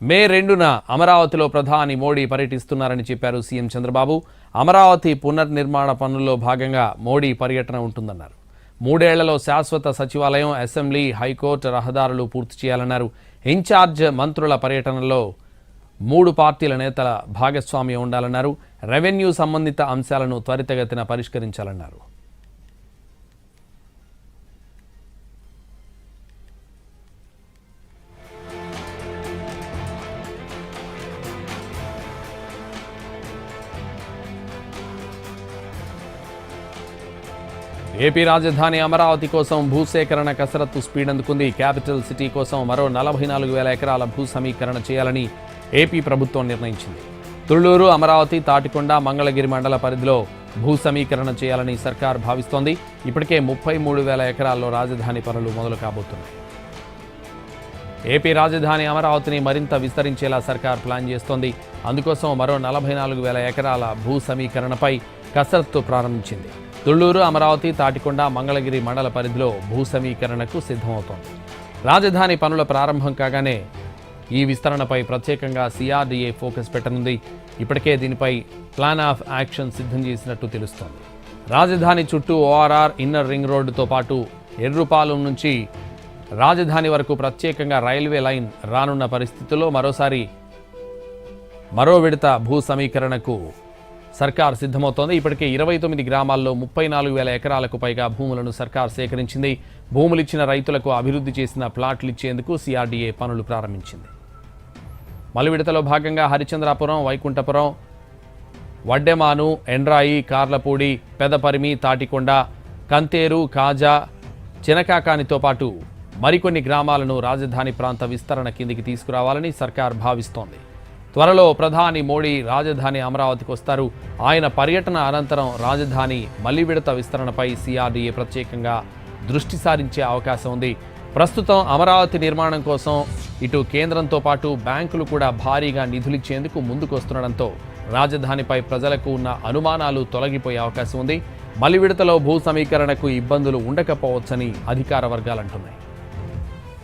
మే 2న అమరావతిలో ప్రధాని మోడీ పర్యటిస్తున్నారని చెప్పారు సీఎం చంద్రబాబు. అమరావతి పునర్నిర్మాణ పనుల్లో భాగంగా మోడీ పర్యటన ఉంటుందన్నారు. 3 ఏళ్లలో శాశ్వత సచివాలయం, అసెంబ్లీ, హైకోర్టు, రహదారులు పూర్తి చేయాలన్నారు. ఇన్ఛార్జ్ మంత్రుల పర్యటనలో 3 పార్టీల నేతల భాగస్వామ్యం ఉండాలన్నారు. రెవెన్యూ సంబంధిత అంశాలను త్వరితగతిన పరిష్కరించాలన్నారు. ఏపీ రాజధాని అమరావతి కోసం భూసేకరణ కసరత్తు స్పీడ్ అందుకుంది. క్యాపిటల్ సిటీ కోసం మరో 44,000 ఎకరాల భూ సమీకరణ చేయాలని ఏపీ ప్రభుత్వం నిర్ణయించింది. తుళ్లూరు, అమరావతి, తాటికొండ, మంగళగిరి మండల పరిధిలో భూ సమీకరణ చేయాలని సర్కార్ భావిస్తోంది. ఇప్పటికే 33,000 ఎకరాల్లో రాజధాని పనులు మొదలు కాబోతున్నాయి. ఏపీ రాజధాని అమరావతిని మరింత విస్తరించేలా సర్కార్ ప్లాన్ చేస్తోంది. అందుకోసం మరో 44,000 ఎకరాల భూ సమీకరణపై కసరత్తు ప్రారంభించింది. తుళ్లూరు, అమరావతి, తాటికొండ, మంగళగిరి మండల పరిధిలో భూ సమీకరణకు సిద్ధమవుతోంది. రాజధాని పనుల ప్రారంభం కాగానే ఈ విస్తరణపై ప్రత్యేకంగా సిఆర్డీఏ ఫోకస్ పెట్టనుంది. ఇప్పటికే దీనిపై ప్లాన్ ఆఫ్ యాక్షన్ సిద్ధం చేసినట్టు తెలుస్తోంది. రాజధాని చుట్టూ ఓఆర్ఆర్, ఇన్నర్ రింగ్ రోడ్డుతో పాటు ఎర్రుపాలెం నుంచి రాజధాని వరకు ప్రత్యేకంగా రైల్వే లైన్ రానున్న పరిస్థితుల్లో మరో విడత భూ సమీకరణకు సర్కార్ సిద్ధమవుతోంది. ఇప్పటికే 29 గ్రామాల్లో 34,000 ఎకరాలకు పైగా భూములను సర్కార్ సేకరించింది. భూములిచ్చిన రైతులకు అభివృద్ధి చేసిన ప్లాట్లు ఇచ్చేందుకు సిఆర్డీఏ పనులు ప్రారంభించింది. మలి విడతలో భాగంగా హరిచంద్రాపురం, వైకుంఠపురం, వడ్డెమాను, ఎండ్రాయి, కార్లపూడి, పెదపరిమి, తాటికొండ, కంతేరు, కాజా, చినకాకానితో పాటు మరికొన్ని గ్రామాలను రాజధాని ప్రాంత విస్తరణ కిందికి తీసుకురావాలని సర్కార్ భావిస్తోంది. త్వరలో ప్రధాని మోడీ రాజధాని అమరావతికి వస్తారు. ఆయన పర్యటన అనంతరం రాజధాని మలి విడత విస్తరణపై సిఆర్డీఏ ప్రత్యేకంగా దృష్టి సారించే అవకాశం ఉంది. ప్రస్తుతం అమరావతి నిర్మాణం కోసం ఇటు కేంద్రంతో పాటు బ్యాంకులు కూడా భారీగా నిధులిచ్చేందుకు ముందుకొస్తుండటంతో రాజధానిపై ప్రజలకు ఉన్న అనుమానాలు తొలగిపోయే అవకాశం ఉంది. మలి విడతలో భూ సమీకరణకు ఇబ్బందులు ఉండకపోవచ్చని అధికార వర్గాలు అంటున్నాయి.